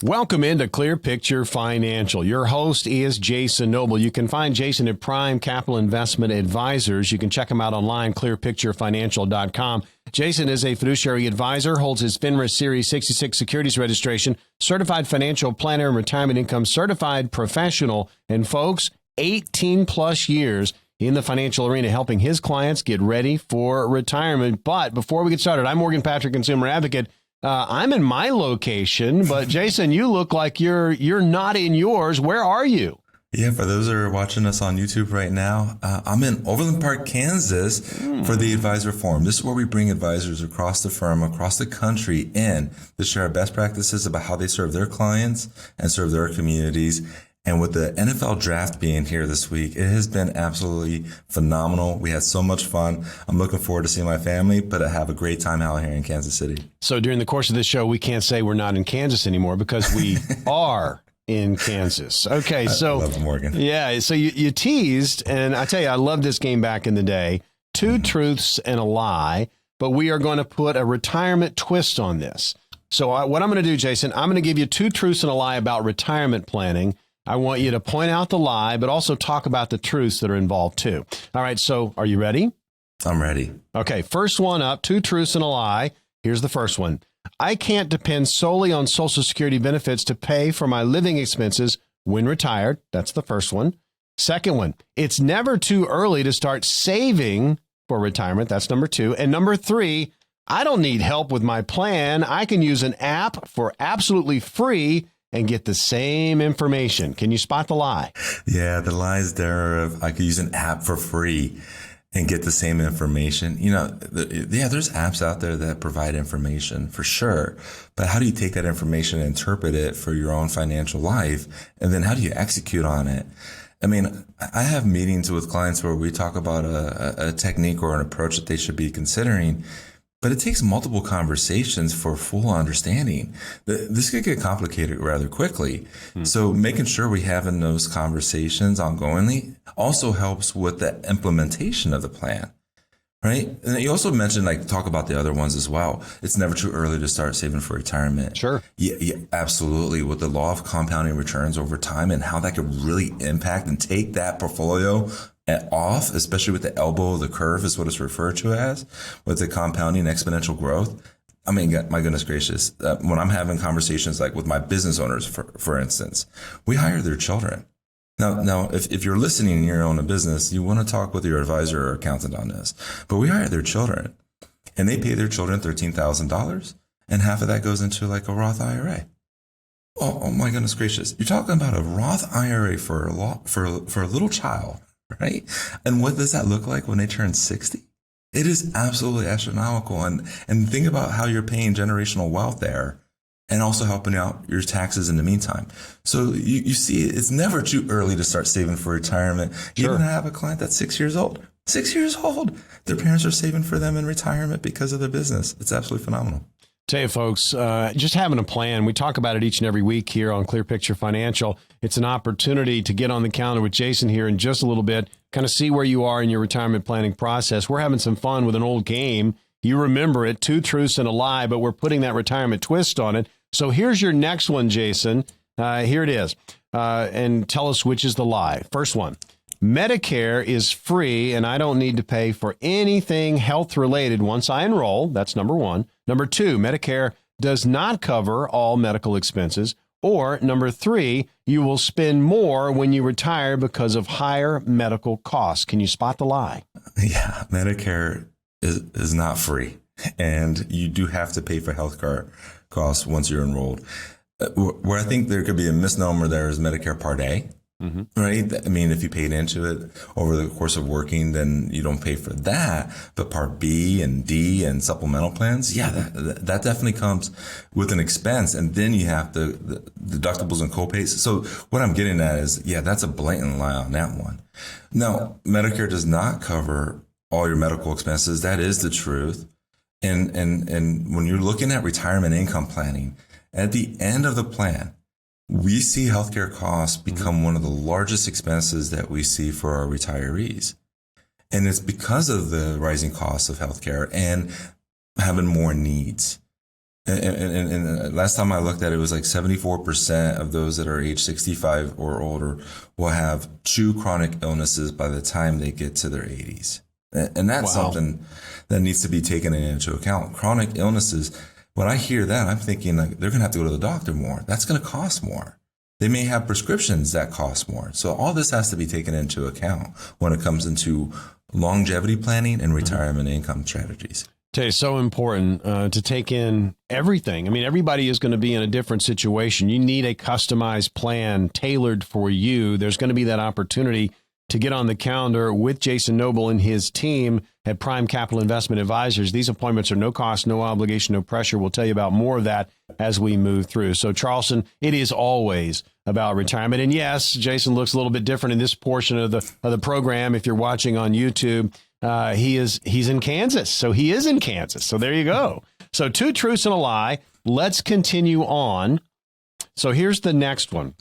Welcome into Clear Picture Financial. Your host is Jason Noble. You can find Jason at Prime Capital Investment Advisors. You can check him out online, clearpicturefinancial.com. Jason is a fiduciary advisor, holds his FINRA Series 66 securities registration, certified financial planner and retirement income certified professional, and folks, 18 plus years in the financial arena helping his clients get ready for retirement. But before we get started, I'm Morgan Patrick, consumer advocate. I'm in my location, but Jason, you look like you're not in yours. Where are you? Yeah, for those that are watching us on YouTube right now, I'm in Overland Park, Kansas for the Advisor Forum. This is where we bring advisors across the firm, across the country in to share our best practices about how they serve their clients and serve their communities. And with the NFL draft being here this week, it has been absolutely phenomenal. We had so much fun. I'm looking forward to seeing my family, but I have a great time out here in Kansas City. So during the course of this show, we can't say we're not in Kansas anymore because we are in Kansas. Okay, so I love Morgan. Yeah, so you teased, and I tell you, I loved this game back in the day. Two truths and a lie, but we are going to put a retirement twist on this. So what I'm going to do, Jason, I'm going to give you two truths and a lie about retirement planning. I want you to point out the lie, but also talk about the truths that are involved too. All right, so are you ready? I'm ready. Okay, first one up, two truths and a lie. Here's the first one. I can't depend solely on Social Security benefits to pay for my living expenses when retired. That's the first one. Second one, it's never too early to start saving for retirement. That's number two. And number three, I don't need help with my plan. I can use an app for absolutely free and get the same information. Can you spot the lie? Yeah, the lies there of I could use an app for free and get the same information. You know, there's apps out there that provide information for sure. But how do you take that information and interpret it for your own financial life? And then how do you execute on it? I mean, I have meetings with clients where we talk about a technique or an approach that they should be considering. But it takes multiple conversations for full understanding. This could get complicated rather quickly. So making sure we have in those conversations ongoingly also helps with the implementation of the plan, right? And you also mentioned, talk about the other ones as well. It's never too early to start saving for retirement. Sure. Yeah, absolutely. With the law of compounding returns over time and how that could really impact and take that portfolio off, especially with the elbow of the curve is what it's referred to as, with the compounding exponential growth. I mean, my goodness gracious, when I'm having conversations like with my business owners, for instance, we hire their children. Now, if you're listening and you own a business, you want to talk with your advisor or accountant on this, but we hire their children and they pay their children $13,000 and half of that goes into like a Roth IRA. Oh my goodness gracious. You're talking about a Roth IRA for a little child. Right? And what does that look like when they turn 60? It is absolutely astronomical. And think about how you're paying generational wealth there and also helping out your taxes in the meantime. So you see, it's never too early to start saving for retirement. Sure. Even I have a client that's 6 years old. 6 years old. Their parents are saving for them in retirement because of their business. It's absolutely phenomenal. Tell you folks, just having a plan. We talk about it each and every week here on Clear Picture Financial. It's an opportunity to get on the calendar with Jason here in just a little bit, kind of see where you are in your retirement planning process. We're having some fun with an old game. You remember it, two truths and a lie, but we're putting that retirement twist on it. So here's your next one, Jason. Here it is. And tell us which is the lie. First one. Medicare is free and I don't need to pay for anything health related once I enroll. That's number one. Number two, Medicare does not cover all medical expenses. Or number three, you will spend more when you retire because of higher medical costs. Can you spot the lie? Yeah, Medicare is not free. And you do have to pay for healthcare costs once you're enrolled. Where I think there could be a misnomer there is Medicare Part A. Mm-hmm. Right? I mean, if you paid into it over the course of working, then you don't pay for that. But Part B and D and supplemental plans, yeah, that definitely comes with an expense. And then you have the deductibles and copays. So what I'm getting at is, yeah, that's a blatant lie on that one. Now, Medicare does not cover all your medical expenses. That is the truth. And when you're looking at retirement income planning, at the end of the plan, we see healthcare costs become one of the largest expenses that we see for our retirees. And it's because of the rising costs of healthcare and having more needs. And last time I looked at it, it was like 74% of those that are age 65 or older will have true chronic illnesses by the time they get to their 80s. And that's something that needs to be taken into account. Chronic illnesses, when I hear that, I'm thinking like they're going to have to go to the doctor more. That's going to cost more. They may have prescriptions that cost more. So all this has to be taken into account when it comes into longevity planning and retirement income strategies. It's so important to take in everything. I mean, everybody is going to be in a different situation. You need a customized plan tailored for you. There's going to be that opportunity to get on the calendar with Jason Noble and his team at Prime Capital Investment Advisors. These appointments are no cost, no obligation, no pressure. We'll tell you about more of that as we move through. So, Charleston, it is always about retirement. And yes, Jason looks a little bit different in this portion of the program. If you're watching on YouTube, he's in Kansas. So he is in Kansas. So there you go. So 2 truths and a lie. Let's continue on. So here's the next one.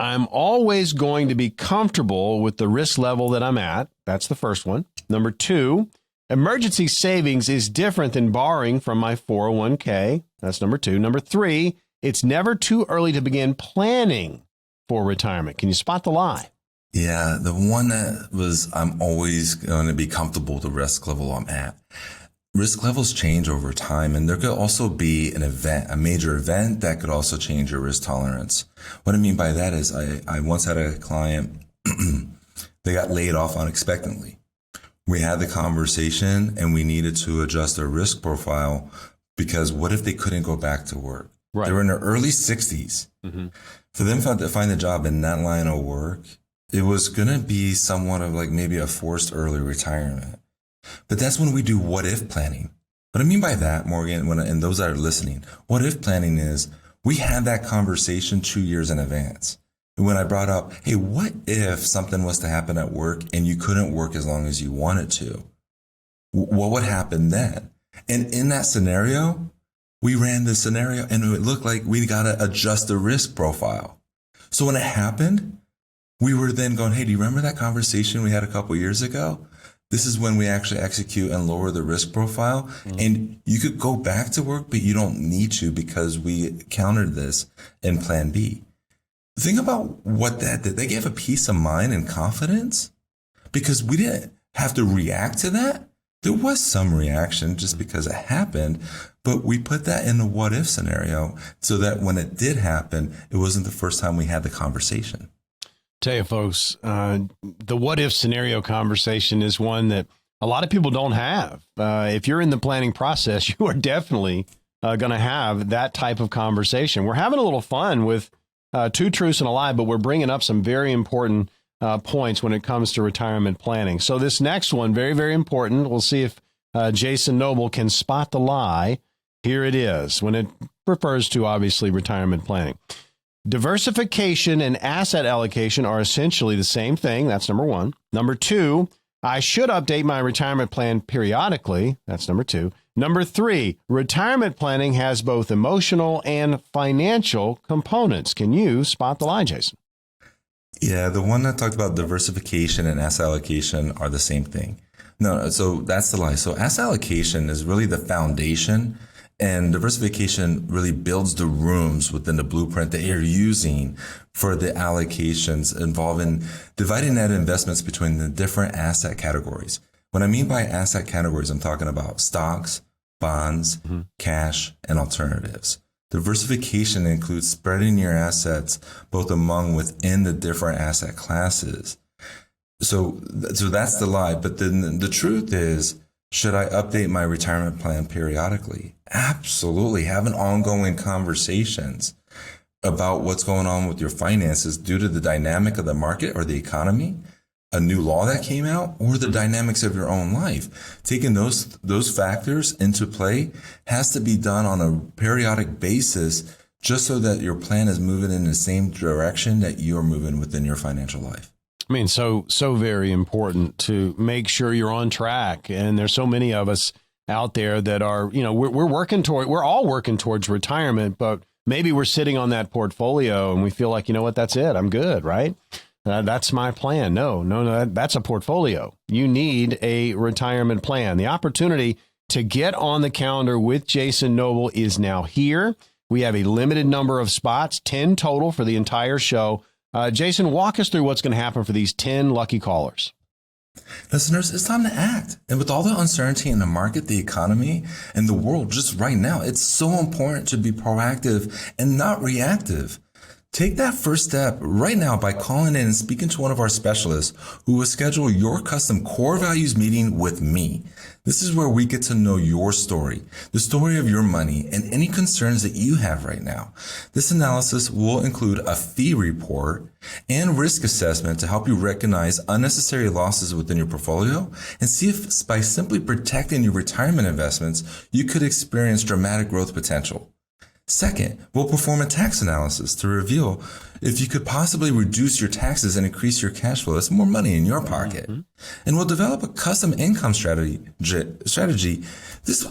I'm always going to be comfortable with the risk level that I'm at. That's the first one. Number 2, emergency savings is different than borrowing from my 401k. That's number 2. Number 3, it's never too early to begin planning for retirement. Can you spot the lie? Yeah, the one that was, I'm always going to be comfortable with the risk level I'm at. Risk levels change over time, and there could also be an event, a major event that could also change your risk tolerance. What I mean by that is I once had a client, they got laid off unexpectedly. We had the conversation and we needed to adjust their risk profile because what if they couldn't go back to work? Right. They were in their early 60s. Mm-hmm. For them to find a job in that line of work, it was going to be somewhat of like maybe a forced early retirement. But that's when we do what if planning. What I mean by that, Morgan, and those that are listening, what if planning is we had that conversation 2 years in advance. And when I brought up, hey, what if something was to happen at work and you couldn't work as long as you wanted to? What would happen then? And in that scenario, we ran the scenario and it looked like we got to adjust the risk profile. So when it happened, we were then going, hey, do you remember that conversation we had a couple years ago? This is when we actually execute and lower the risk profile. Mm-hmm. And you could go back to work, but you don't need to because we countered this in plan B. Think about what that did. They gave a peace of mind and confidence because we didn't have to react to that. There was some reaction just because it happened, but we put that in a what if scenario so that when it did happen, it wasn't the first time we had the conversation. Tell you folks, the what if scenario conversation is one that a lot of people don't have. If you're in the planning process, you are definitely going to have that type of conversation. We're having a little fun with 2 truths and a lie, but we're bringing up some very important points when it comes to retirement planning. So this next one, very, very important. We'll see if Jason Noble can spot the lie. Here it is when it refers to, obviously, retirement planning. Diversification and asset allocation are essentially the same thing. That's number 1. Number 2, I should update my retirement plan periodically. That's number 2. Number 3, retirement planning has both emotional and financial components. Can you spot the lie, Jason? Yeah, the one that talked about diversification and asset allocation are the same thing. No, so that's the lie. So asset allocation is really the foundation, and diversification really builds the rooms within the blueprint that you're using for the allocations involving dividing net investments between the different asset categories. What I mean by asset categories, I'm talking about stocks, bonds, cash, and alternatives. Diversification includes spreading your assets both among within the different asset classes. So that's the lie. But then the truth is, should I update my retirement plan periodically? Absolutely. Having ongoing conversations about what's going on with your finances due to the dynamic of the market or the economy, a new law that came out, or the dynamics of your own life. Taking those factors into play has to be done on a periodic basis just so that your plan is moving in the same direction that you're moving within your financial life. I mean, so very important to make sure you're on track. And there's so many of us out there that are, we're all working towards retirement, but maybe we're sitting on that portfolio and we feel like, you know what, that's it. I'm good, right? That's my plan. No, that's a portfolio. You need a retirement plan. The opportunity to get on the calendar with Jason Noble is now here. We have a limited number of spots, 10 total for the entire show. Jason, walk us through what's going to happen for these 10 lucky callers. Listeners, it's time to act. And with all the uncertainty in the market, the economy, and the world just right now, it's so important to be proactive and not reactive. Take that first step right now by calling in and speaking to one of our specialists who will schedule your custom core values meeting with me. This is where we get to know your story, the story of your money, and any concerns that you have right now. This analysis will include a fee report and risk assessment to help you recognize unnecessary losses within your portfolio and see if by simply protecting your retirement investments, you could experience dramatic growth potential. Second, we'll perform a tax analysis to reveal if you could possibly reduce your taxes and increase your cash flow. That's more money in your pocket. Mm-hmm. And we'll develop a custom income strategy. This,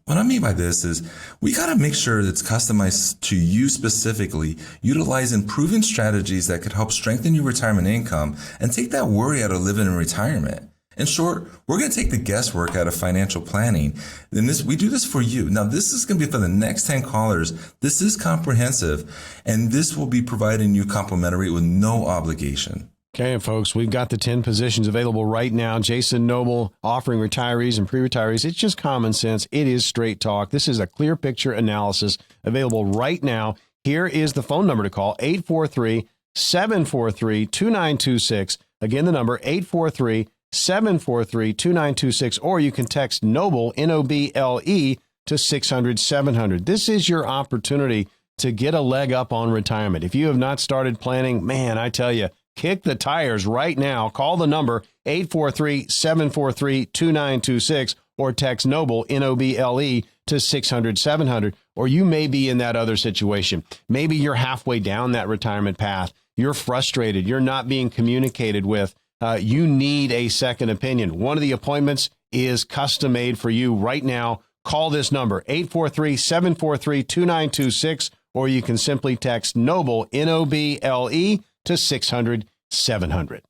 what I mean by this is we got to make sure that it's customized to you specifically, utilizing proven strategies that could help strengthen your retirement income and take that worry out of living in retirement. In short, we're going to take the guesswork out of financial planning. And we do this for you. Now, this is going to be for the next 10 callers. This is comprehensive, and this will be providing you complimentary with no obligation. Okay, folks, we've got the 10 positions available right now. Jason Noble offering retirees and pre-retirees. It's just common sense. It is straight talk. This is a clear picture analysis available right now. Here is the phone number to call, 843-743-2926. Again, the number 843-743-2926, or you can text NOBLE, N-O-B-L-E, to 600-700. This is your opportunity to get a leg up on retirement. If you have not started planning, man, I tell you, kick the tires right now. Call the number 843-743-2926 or text NOBLE, N-O-B-L-E, to 600-700. Or you may be in that other situation. Maybe you're halfway down that retirement path. You're frustrated. You're not being communicated with. You need a second opinion. One of the appointments is custom made for you right now. Call this number, 843-743-2926, or you can simply text NOBLE, N-O-B-L-E, to 600-700.